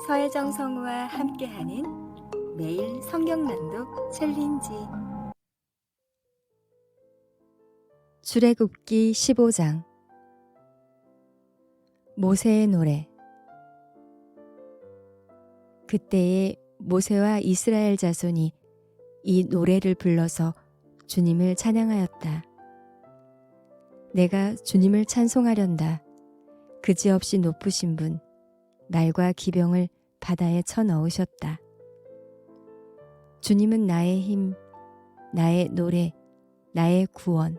서혜정 성우와 함께하는 매일 성경낭독 챌린지. 출애굽기 15장. 모세의 노래. 그때에 모세와 이스라엘 자손이 이 노래를 불러서 주님을 찬양하였다. 내가 주님을 찬송하련다. 그지없이 높으신 분, 말과 기병을 바다에 쳐넣으셨다. 주님은 나의 힘, 나의 노래, 나의 구원.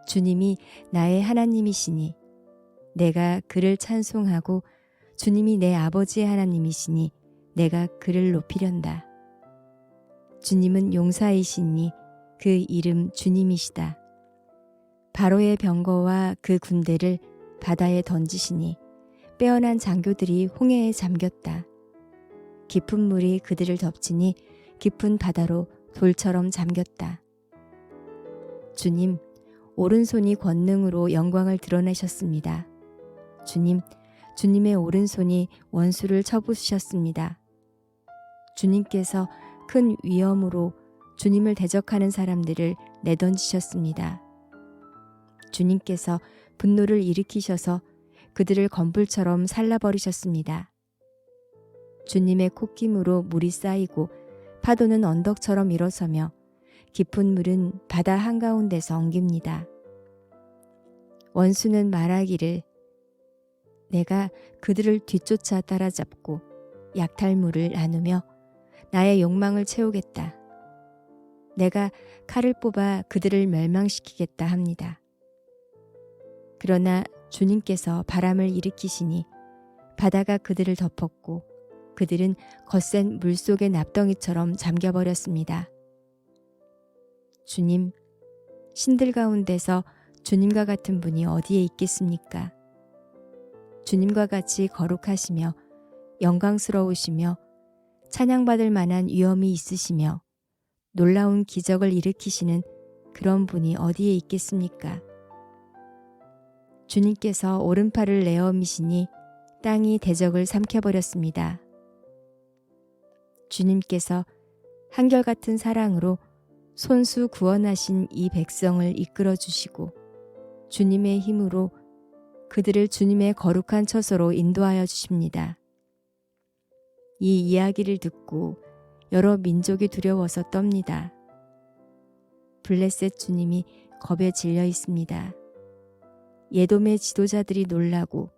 주님이 나의 하나님이시니 내가 그를 찬송하고 주님이 내 아버지의 하나님이시니 내가 그를 높이련다. 주님은 용사이시니 그 이름 주님이시다. 바로의 병거와 그 군대를 바다에 던지시니 빼어난 장교들이 홍해에 잠겼다. 깊은 물이 그들을 덮치니 깊은 바다로 돌처럼 잠겼다. 주님, 오른손이 권능으로 영광을 드러내셨습니다. 주님, 주님의 오른손이 원수를 쳐부수셨습니다. 주님께서 큰 위엄으로 주님을 대적하는 사람들을 내던지셨습니다. 주님께서 분노를 일으키셔서 그들을 건불처럼 살라버리셨습니다. 주님의 콧김으로 물이 쌓이고 파도는 언덕처럼 일어서며 깊은 물은 바다 한가운데서 엉깁니다. 원수는 말하기를 내가 그들을 뒤쫓아 따라잡고 약탈물을 나누며 나의 욕망을 채우겠다. 내가 칼을 뽑아 그들을 멸망시키겠다 합니다. 그러나 주님께서 바람을 일으키시니 바다가 그들을 덮었고 그들은 거센 물속의 납덩이처럼 잠겨버렸습니다. 주님, 신들 가운데서 주님과 같은 분이 어디에 있겠습니까? 주님과 같이 거룩하시며 영광스러우시며 찬양받을 만한 위엄이 있으시며 놀라운 기적을 일으키시는 그런 분이 어디에 있겠습니까? 주님께서 오른팔을 내어미시니 땅이 대적을 삼켜버렸습니다. 주님께서 한결같은 사랑으로 손수 구원하신 이 백성을 이끌어 주시고 주님의 힘으로 그들을 주님의 거룩한 처소로 인도하여 주십니다. 이 이야기를 듣고 여러 민족이 두려워서 떱니다. 블레셋 주님이 겁에 질려 있습니다. 예돔의 지도자들이 놀라고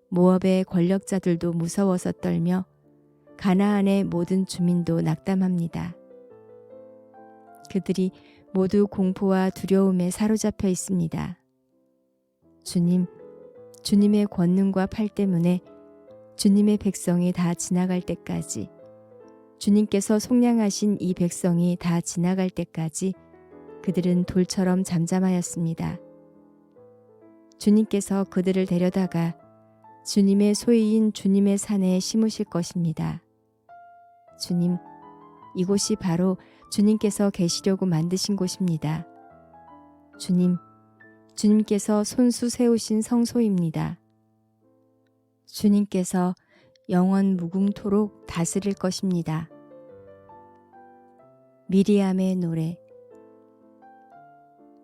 모압의 권력자들도 무서워서 떨며 가나안의 모든 주민도 낙담합니다. 그들이 모두 공포와 두려움에 사로잡혀 있습니다. 주님, 주님의 권능과 팔 때문에 주님의 백성이 다 지나갈 때까지, 주님께서 속량하신 이 백성이 다 지나갈 때까지 그들은 돌처럼 잠잠하였습니다. 주님께서 그들을 데려다가 주님의 소유인 주님의 산에 심으실 것입니다. 주님, 이곳이 바로 주님께서 계시려고 만드신 곳입니다. 주님, 주님께서 손수 세우신 성소입니다. 주님께서 영원 무궁토록 다스릴 것입니다. 미리암의 노래.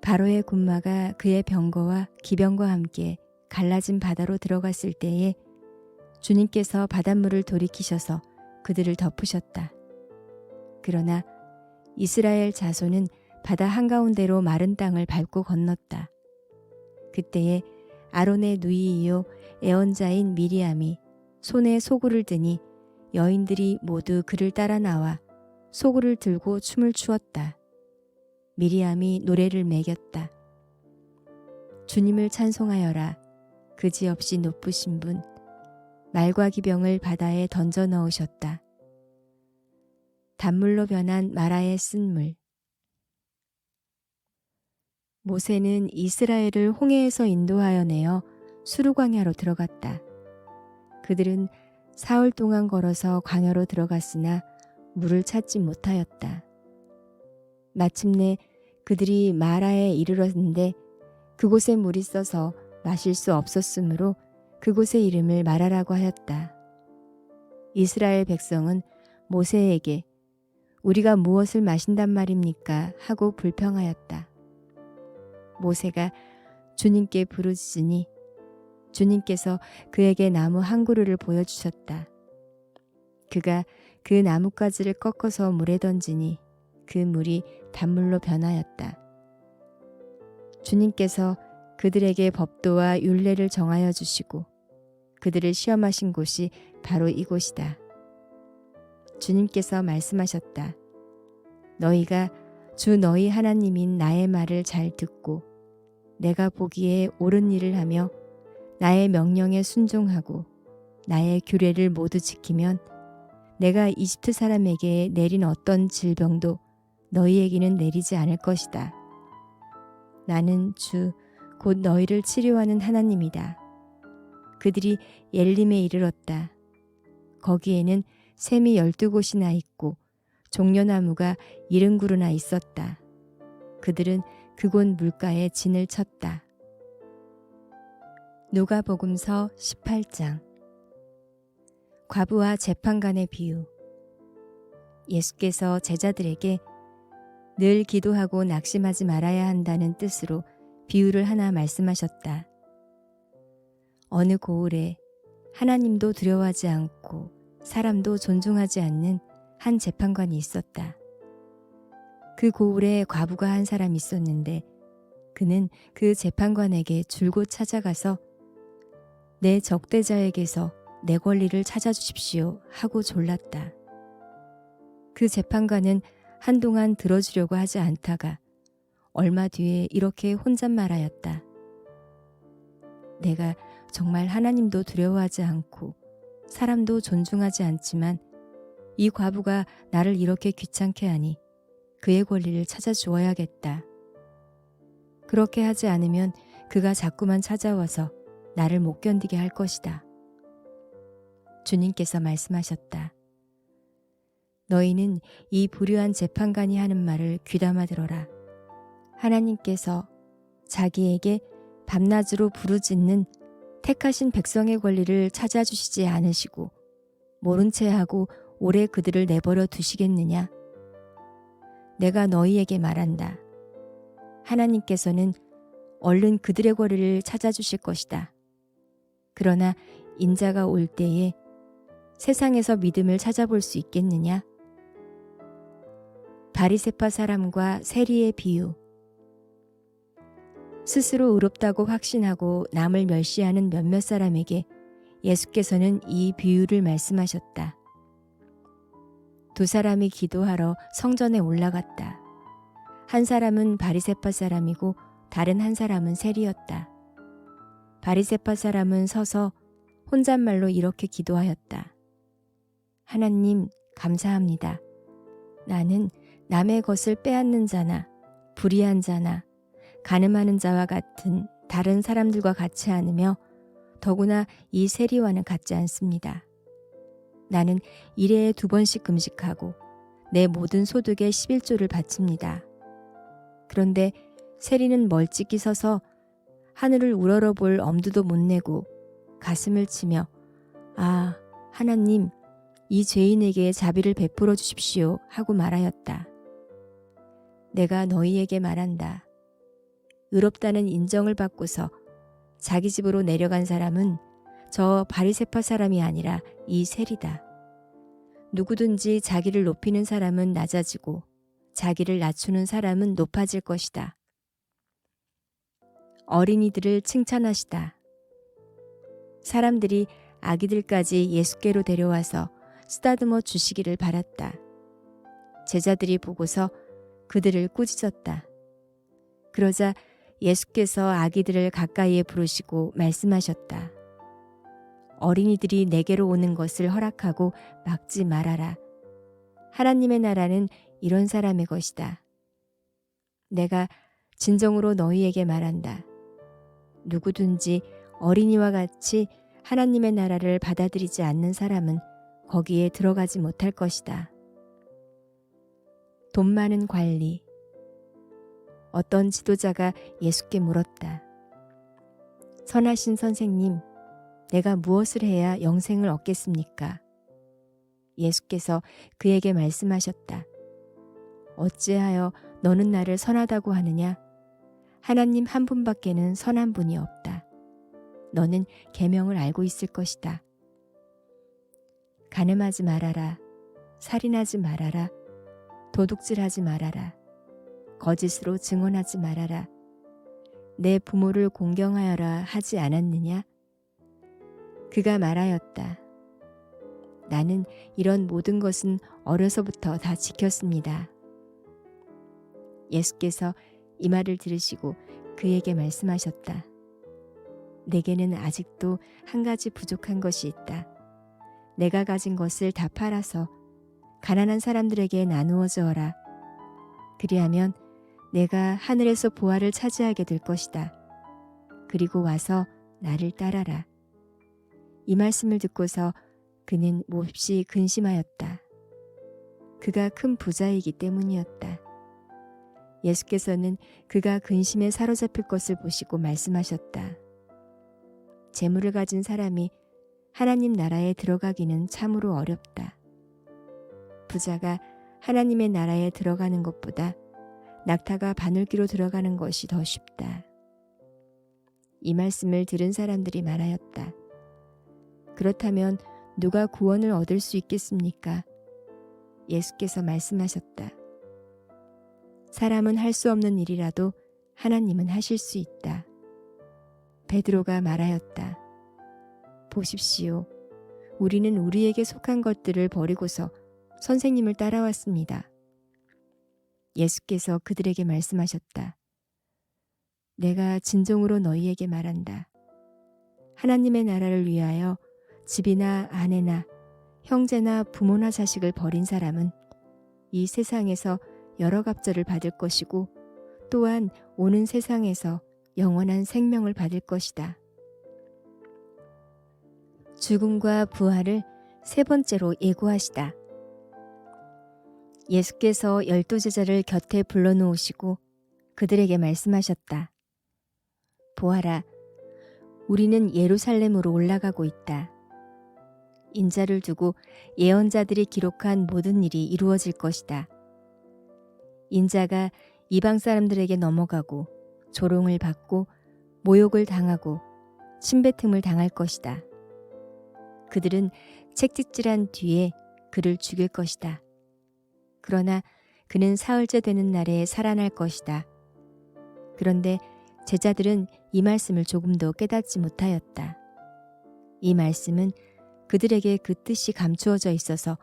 바로의 군마가 그의 병거와 기병과 함께 갈라진 바다로 들어갔을 때에 주님께서 바닷물을 돌이키셔서 그들을 덮으셨다. 그러나 이스라엘 자손은 바다 한가운데로 마른 땅을 밟고 건넜다. 그때에 아론의 누이이요 애언자인 미리암이 손에 소구를 드니 여인들이 모두 그를 따라 나와 소구를 들고 춤을 추었다. 미리암이 노래를 매겼다. 주님을 찬송하여라. 그지없이 높으신 분, 말과 기병을 바다에 던져 넣으셨다. 단물로 변한 마라의 쓴물. 모세는 이스라엘을 홍해에서 인도하여 내어 수르 광야로 들어갔다. 그들은 사흘 동안 걸어서 광야로 들어갔으나 물을 찾지 못하였다. 마침내 그들이 마라에 이르렀는데 그곳에 물이 써서 마실 수 없었으므로 그곳의 이름을 마라라고 하였다. 이스라엘 백성은 모세에게 우리가 무엇을 마신단 말입니까? 하고 불평하였다. 모세가 주님께 부르짖으니 주님께서 그에게 나무 한 그루를 보여주셨다. 그가 그 나뭇가지를 꺾어서 물에 던지니 그 물이 단물로 변하였다. 주님께서 그들에게 법도와 율례를 정하여 주시고 그들을 시험하신 곳이 바로 이곳이다. 주님께서 말씀하셨다. 너희가 주 너희 하나님인 나의 말을 잘 듣고 내가 보기에 옳은 일을 하며 나의 명령에 순종하고 나의 규례를 모두 지키면 내가 이집트 사람에게 내린 어떤 질병도 너희에게는 내리지 않을 것이다. 나는 주 곧 너희를 치료하는 하나님이다. 그들이 엘림에 이르렀다. 거기에는 샘이 12곳이나 있고 종려나무가 70그루나 있었다. 그들은 그곳 물가에 진을 쳤다. 누가복음서 18장. 과부와 재판관의 비유. 예수께서 제자들에게 늘 기도하고 낙심하지 말아야 한다는 뜻으로 비유를 하나 말씀하셨다. 어느 고을에 하나님도 두려워하지 않고 사람도 존중하지 않는 한 재판관이 있었다. 그 고을에 과부가 한 사람이 있었는데 그는 그 재판관에게 줄곧 찾아가서 내 적대자에게서 내 권리를 찾아주십시오 하고 졸랐다. 그 재판관은 한동안 들어주려고 하지 않다가 얼마 뒤에 이렇게 혼잣말하였다. 내가 정말 하나님도 두려워하지 않고 사람도 존중하지 않지만 이 과부가 나를 이렇게 귀찮게 하니 그의 권리를 찾아주어야겠다. 그렇게 하지 않으면 그가 자꾸만 찾아와서 나를 못 견디게 할 것이다. 주님께서 말씀하셨다. 너희는 이 불의한 재판관이 하는 말을 귀담아 들어라. 하나님께서 자기에게 밤낮으로 부르짖는 택하신 백성의 권리를 찾아주시지 않으시고 모른 채 하고 오래 그들을 내버려 두시겠느냐? 내가 너희에게 말한다. 하나님께서는 얼른 그들의 권리를 찾아주실 것이다. 그러나 인자가 올 때에 세상에서 믿음을 찾아볼 수 있겠느냐? 바리새파 사람과 세리의 비유. 스스로 의롭다고 확신하고 남을 멸시하는 몇몇 사람에게 예수께서는 이 비유를 말씀하셨다. 두 사람이 기도하러 성전에 올라갔다. 한 사람은 바리새파 사람이고 다른 한 사람은 세리였다. 바리새파 사람은 서서 혼잣말로 이렇게 기도하였다. 하나님, 감사합니다. 나는 남의 것을 빼앗는 자나 불의한 자나 간음하는 자와 같은 다른 사람들과 같이 않으며 더구나 이 세리와는 같지 않습니다. 나는 일해에 2번씩 금식하고 내 모든 소득의 11조를 바칩니다. 그런데 세리는 멀찍이 서서 하늘을 우러러볼 엄두도 못 내고 가슴을 치며 아, 하나님, 이 죄인에게 자비를 베풀어 주십시오 하고 말하였다. 내가 너희에게 말한다. 의롭다는 인정을 받고서 자기 집으로 내려간 사람은 저 바리새파 사람이 아니라 이 세리다. 누구든지 자기를 높이는 사람은 낮아지고 자기를 낮추는 사람은 높아질 것이다. 어린이들을 칭찬하시다. 사람들이 아기들까지 예수께로 데려와서 쓰다듬어 주시기를 바랐다. 제자들이 보고서 그들을 꾸짖었다. 그러자 예수께서 아기들을 가까이에 부르시고 말씀하셨다. 어린이들이 내게로 오는 것을 허락하고 막지 말아라. 하나님의 나라는 이런 사람의 것이다. 내가 진정으로 너희에게 말한다. 누구든지 어린이와 같이 하나님의 나라를 받아들이지 않는 사람은 거기에 들어가지 못할 것이다. 돈 많은 관리. 어떤 지도자가 예수께 물었다. 선하신 선생님, 내가 무엇을 해야 영생을 얻겠습니까? 예수께서 그에게 말씀하셨다. 어찌하여 너는 나를 선하다고 하느냐? 하나님 한 분밖에는 선한 분이 없다. 너는 계명을 알고 있을 것이다. 간음하지 말아라. 살인하지 말아라. 도둑질하지 말아라. 거짓으로 증언하지 말아라. 내 부모를 공경하여라 하지 않았느냐? 그가 말하였다. 나는 이런 모든 것은 어려서부터 다 지켰습니다. 예수께서 이 말을 들으시고 그에게 말씀하셨다. 내게는 아직도 한 가지 부족한 것이 있다. 내가 가진 것을 다 팔아서 가난한 사람들에게 나누어 주어라. 그리하면 내가 하늘에서 보화를 차지하게 될 것이다. 그리고 와서 나를 따라라. 이 말씀을 듣고서 그는 몹시 근심하였다. 그가 큰 부자이기 때문이었다. 예수께서는 그가 근심에 사로잡힐 것을 보시고 말씀하셨다. 재물을 가진 사람이 하나님 나라에 들어가기는 참으로 어렵다. 부자가 하나님의 나라에 들어가는 것보다 낙타가 바늘귀로 들어가는 것이 더 쉽다. 이 말씀을 들은 사람들이 말하였다. 그렇다면 누가 구원을 얻을 수 있겠습니까? 예수께서 말씀하셨다. 사람은 할 수 없는 일이라도 하나님은 하실 수 있다. 베드로가 말하였다. 보십시오. 우리는 우리에게 속한 것들을 버리고서 선생님을 따라왔습니다. 예수께서 그들에게 말씀하셨다. 내가 진정으로 너희에게 말한다. 하나님의 나라를 위하여 집이나 아내나 형제나 부모나 자식을 버린 사람은 이 세상에서 여러 갑절을 받을 것이고 또한 오는 세상에서 영원한 생명을 받을 것이다. 죽음과 부활을 세 번째로 예고하시다. 예수께서 12제자를 곁에 불러놓으시고 그들에게 말씀하셨다. 보아라, 우리는 예루살렘으로 올라가고 있다. 인자를 두고 예언자들이 기록한 모든 일이 이루어질 것이다. 인자가 이방 사람들에게 넘어가고 조롱을 받고 모욕을 당하고 침뱉음을 당할 것이다. 그들은 채찍질한 뒤에 그를 죽일 것이다. 그러나 그는 사흘째 되는 날에 살아날 것이다. 그런데 제자들은 이 말씀을 조금도 깨닫지 못하였다. 이 말씀은 그들에게 그 뜻이 감추어져 있어서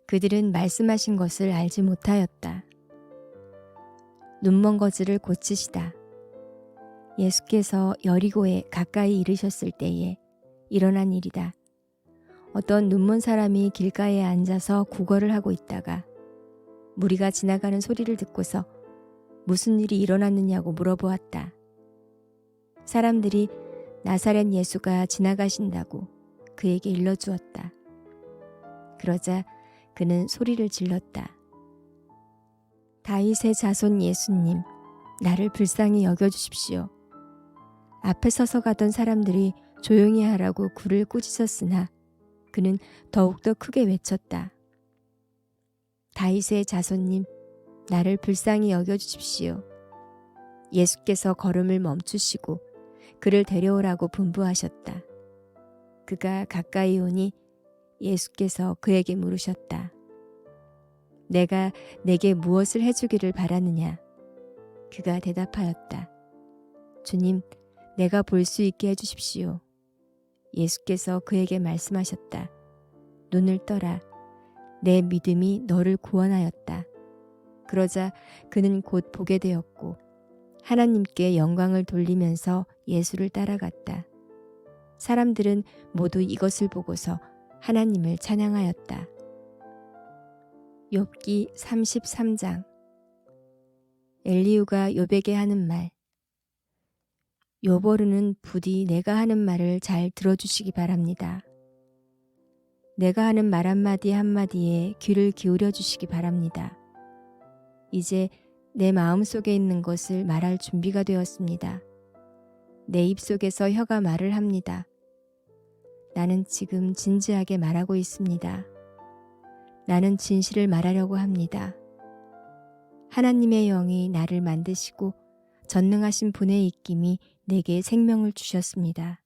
그들은 말씀하신 것을 알지 못하였다. 눈먼 거즈를 고치시다. 예수께서 여리고에 가까이 이르셨을 때에 일어난 일이다. 어떤 눈먼 사람이 길가에 앉아서 구걸을 하고 있다가 무리가 지나가는 소리를 듣고서 무슨 일이 일어났느냐고 물어보았다. 사람들이 나사렛 예수가 지나가신다고 그에게 일러주었다. 그러자 그는 소리를 질렀다. 다윗의 자손 예수님, 나를 불쌍히 여겨주십시오. 앞에 서서 가던 사람들이 조용히 하라고 굴을 꾸짖었으나 그는 더욱더 크게 외쳤다. 다윗의 자손님, 나를 불쌍히 여겨주십시오. 예수께서 걸음을 멈추시고 그를 데려오라고 분부하셨다. 그가 가까이 오니 예수께서 그에게 물으셨다. 내가 내게 무엇을 해주기를 바라느냐? 그가 대답하였다. 주님, 내가 볼 수 있게 해주십시오. 예수께서 그에게 말씀하셨다. 눈을 떠라. 내 믿음이 너를 구원하였다. 그러자 그는 곧 보게 되었고 하나님께 영광을 돌리면서 예수를 따라갔다. 사람들은 모두 이것을 보고서 하나님을 찬양하였다. 욥기 33장. 엘리후가 욥에게 하는 말. 욥어르는 부디 내가 하는 말을 잘 들어주시기 바랍니다. 내가 하는 말 한마디 한마디에 귀를 기울여 주시기 바랍니다. 이제 내 마음속에 있는 것을 말할 준비가 되었습니다. 내 입속에서 혀가 말을 합니다. 나는 지금 진지하게 말하고 있습니다. 나는 진실을 말하려고 합니다. 하나님의 영이 나를 만드시고 전능하신 분의 입김이 내게 생명을 주셨습니다.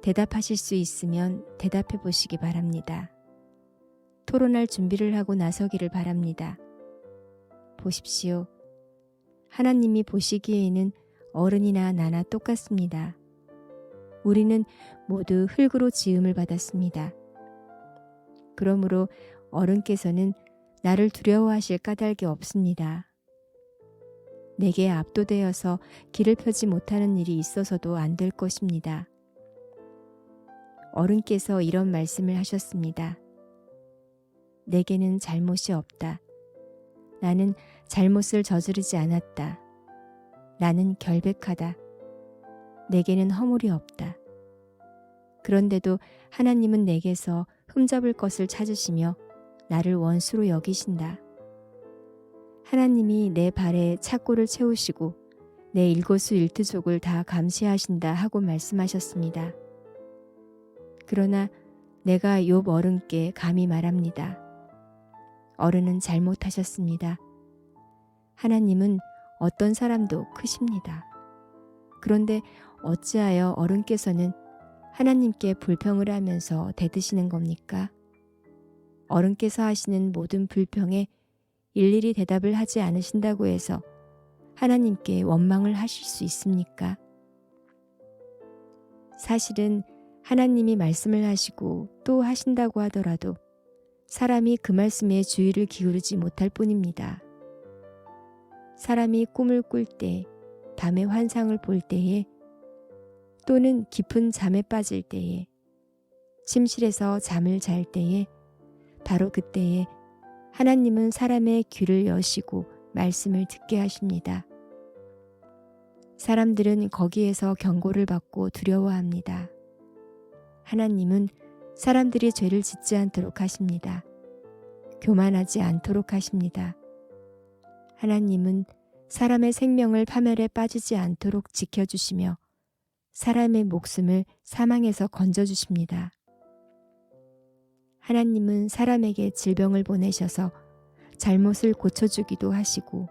대답하실 수 있으면 대답해 보시기 바랍니다. 토론할 준비를 하고 나서기를 바랍니다. 보십시오. 하나님이 보시기에는 어른이나 나나 똑같습니다. 우리는 모두 흙으로 지음을 받았습니다. 그러므로 어른께서는 나를 두려워하실 까닭이 없습니다. 내게 압도되어서 길을 펴지 못하는 일이 있어서도 안 될 것입니다. 어른께서 이런 말씀을 하셨습니다. 내게는 잘못이 없다. 나는 잘못을 저지르지 않았다. 나는 결백하다. 내게는 허물이 없다. 그런데도 하나님은 내게서 흠잡을 것을 찾으시며 나를 원수로 여기신다. 하나님이 내 발에 착고를 채우시고 내 일거수일투족을 다 감시하신다 하고 말씀하셨습니다. 그러나 내가 욥 어른께 감히 말합니다. 어른은 잘못하셨습니다. 하나님은 어떤 사람도 크십니다. 그런데 어찌하여 어른께서는 하나님께 불평을 하면서 대드시는 겁니까? 어른께서 하시는 모든 불평에 일일이 대답을 하지 않으신다고 해서 하나님께 원망을 하실 수 있습니까? 사실은 하나님이 말씀을 하시고 또 하신다고 하더라도 사람이 그 말씀에 주의를 기울이지 못할 뿐입니다. 사람이 꿈을 꿀 때, 밤에 환상을 볼 때에, 또는 깊은 잠에 빠질 때에, 침실에서 잠을 잘 때에, 바로 그때에 하나님은 사람의 귀를 여시고 말씀을 듣게 하십니다. 사람들은 거기에서 경고를 받고 두려워합니다. 하나님은 사람들이 죄를 짓지 않도록 하십니다. 교만하지 않도록 하십니다. 하나님은 사람의 생명을 파멸에 빠지지 않도록 지켜주시며 사람의 목숨을 사망에서 건져주십니다. 하나님은 사람에게 질병을 보내셔서 잘못을 고쳐주기도 하시고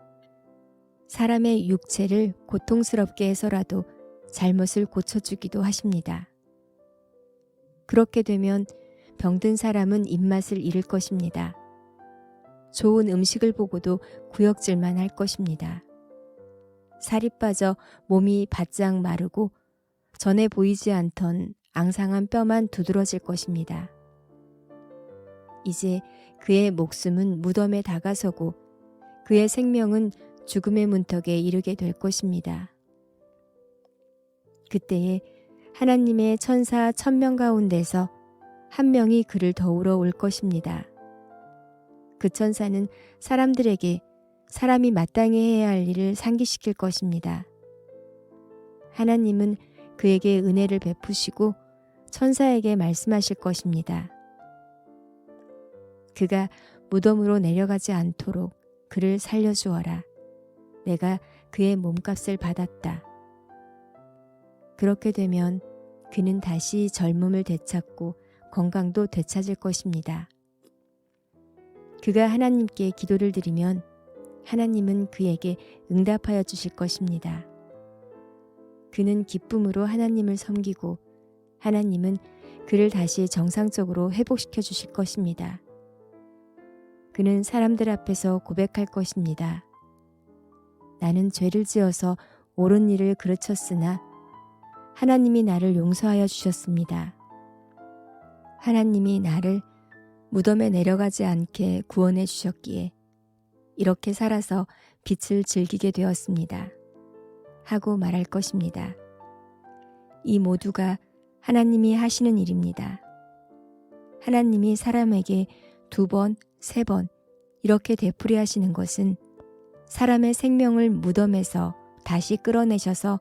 사람의 육체를 고통스럽게 해서라도 잘못을 고쳐주기도 하십니다. 그렇게 되면 병든 사람은 입맛을 잃을 것입니다. 좋은 음식을 보고도 구역질만 할 것입니다. 살이 빠져 몸이 바짝 마르고 전에 보이지 않던 앙상한 뼈만 두드러질 것입니다. 이제 그의 목숨은 무덤에 다가서고 그의 생명은 죽음의 문턱에 이르게 될 것입니다. 그때에 하나님의 천사 1000명 가운데서 한 명이 그를 도우러 올 것입니다. 그 천사는 사람들에게 사람이 마땅히 해야 할 일을 상기시킬 것입니다. 하나님은 그에게 은혜를 베푸시고 천사에게 말씀하실 것입니다. 그가 무덤으로 내려가지 않도록 그를 살려주어라. 내가 그의 몸값을 받았다. 그렇게 되면 그는 다시 젊음을 되찾고 건강도 되찾을 것입니다. 그가 하나님께 기도를 드리면 하나님은 그에게 응답하여 주실 것입니다. 그는 기쁨으로 하나님을 섬기고 하나님은 그를 다시 정상적으로 회복시켜 주실 것입니다. 그는 사람들 앞에서 고백할 것입니다. 나는 죄를 지어서 옳은 일을 그르쳤으나 하나님이 나를 용서하여 주셨습니다. 하나님이 나를 무덤에 내려가지 않게 구원해 주셨기에 이렇게 살아서 빛을 즐기게 되었습니다. 하고 말할 것입니다. 이 모두가 하나님이 하시는 일입니다. 하나님이 사람에게 2번, 3번 이렇게 되풀이하시는 것은 사람의 생명을 무덤에서 다시 끌어내셔서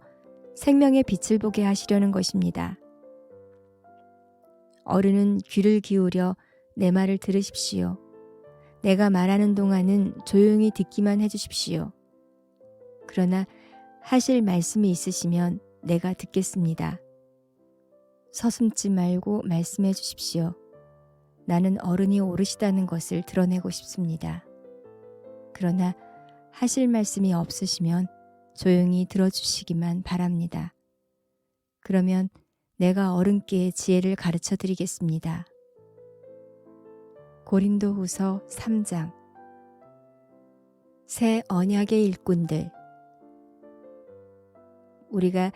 생명의 빛을 보게 하시려는 것입니다. 어른은 귀를 기울여 내 말을 들으십시오. 내가 말하는 동안은 조용히 듣기만 해주십시오. 그러나 하실 말씀이 있으시면 내가 듣겠습니다. 서슴지 말고 말씀해 주십시오. 나는 어른이 오르시다는 것을 드러내고 싶습니다. 그러나 하실 말씀이 없으시면 조용히 들어주시기만 바랍니다. 그러면 내가 어른께 지혜를 가르쳐 드리겠습니다. 고린도후서 3장. 새 언약의 일꾼들. 우리가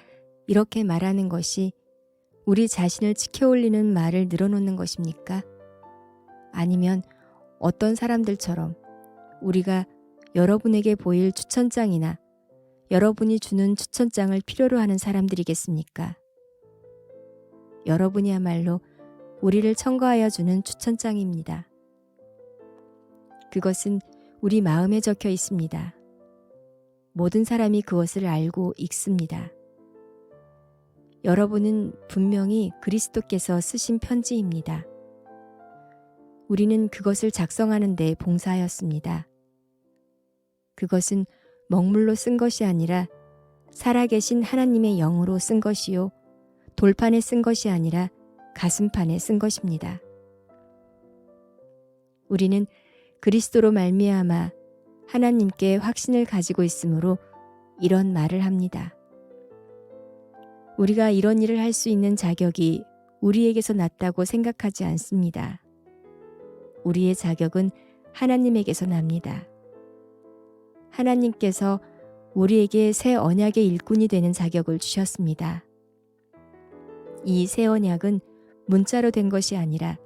이렇게 말하는 것이 우리 자신을 지켜올리는 말을 늘어놓는 것입니까? 아니면 어떤 사람들처럼 우리가 여러분에게 보일 추천장이나 여러분이 주는 추천장을 필요로 하는 사람들이겠습니까? 여러분이야말로 우리를 첨가하여 주는 추천장입니다. 그것은 우리 마음에 적혀 있습니다. 모든 사람이 그것을 알고 읽습니다. 여러분은 분명히 그리스도께서 쓰신 편지입니다. 우리는 그것을 작성하는 데 봉사하였습니다. 그것은 먹물로 쓴 것이 아니라 살아계신 하나님의 영으로 쓴 것이요, 돌판에 쓴 것이 아니라 가슴판에 쓴 것입니다. 우리는 그리스도로 말미암아 하나님께 확신을 가지고 있으므로 이런 말을 합니다. 우리가 이런 일을 할 수 있는 자격이 우리에게서 났다고 생각하지 않습니다. 우리의 자격은 하나님에게서 납니다. 하나님께서 우리에게 새 언약의 일꾼이 되는 자격을 주셨습니다. 이 새 언약은 문자로 된 것이 아니라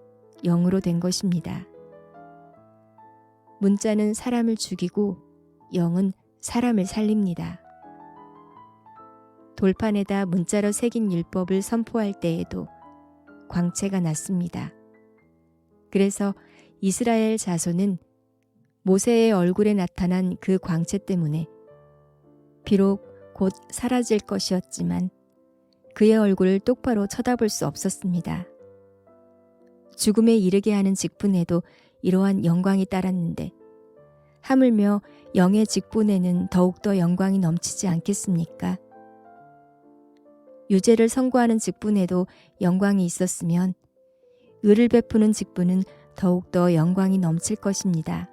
영으로 된 것입니다. 문자는 사람을 죽이고 영은 사람을 살립니다. 돌판에다 문자로 새긴 율법을 선포할 때에도 광채가 났습니다. 그래서 이스라엘 자손은 모세의 얼굴에 나타난 그 광채 때문에 비록 곧 사라질 것이었지만 그의 얼굴을 똑바로 쳐다볼 수 없었습니다. 죽음에 이르게 하는 직분에도 이러한 영광이 따랐는데 하물며 영의 직분에는 더욱더 영광이 넘치지 않겠습니까? 유죄를 선고하는 직분에도 영광이 있었으면 의를 베푸는 직분은 더욱더 영광이 넘칠 것입니다.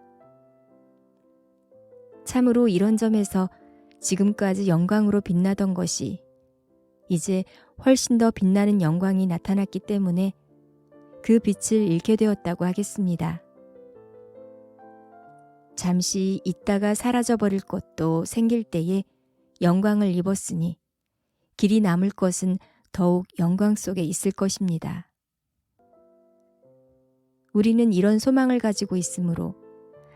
참으로 이런 점에서 지금까지 영광으로 빛나던 것이 이제 훨씬 더 빛나는 영광이 나타났기 때문에 그 빛을 잃게 되었다고 하겠습니다. 잠시 있다가 사라져버릴 것도 생길 때에 영광을 입었으니 길이 남을 것은 더욱 영광 속에 있을 것입니다. 우리는 이런 소망을 가지고 있으므로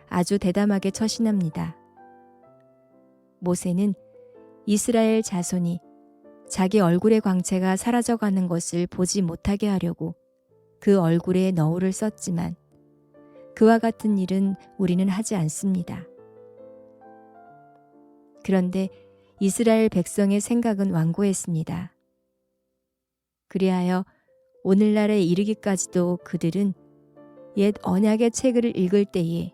아주 대담하게 처신합니다. 모세는 이스라엘 자손이 자기 얼굴의 광채가 사라져가는 것을 보지 못하게 하려고 그 얼굴에 너울을 썼지만 그와 같은 일은 우리는 하지 않습니다. 그런데 이스라엘 백성의 생각은 완고했습니다. 그리하여 오늘날에 이르기까지도 그들은 옛 언약의 책을 읽을 때에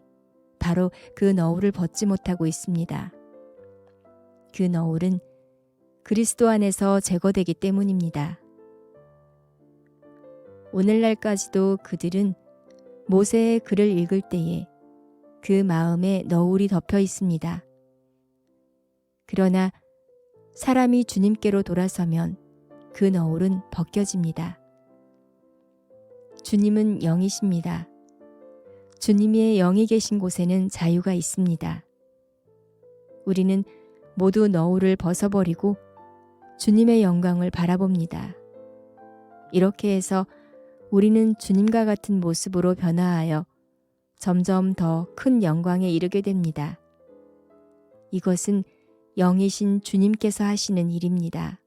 바로 그 너울을 벗지 못하고 있습니다. 그 너울은 그리스도 안에서 제거되기 때문입니다. 오늘날까지도 그들은 모세의 글을 읽을 때에 그 마음에 너울이 덮여 있습니다. 그러나 사람이 주님께로 돌아서면 그 너울은 벗겨집니다. 주님은 영이십니다. 주님의 영이 계신 곳에는 자유가 있습니다. 우리는 모두 너울을 벗어버리고 주님의 영광을 바라봅니다. 이렇게 해서 우리는 주님과 같은 모습으로 변화하여 점점 더 큰 영광에 이르게 됩니다. 이것은 영이신 주님께서 하시는 일입니다.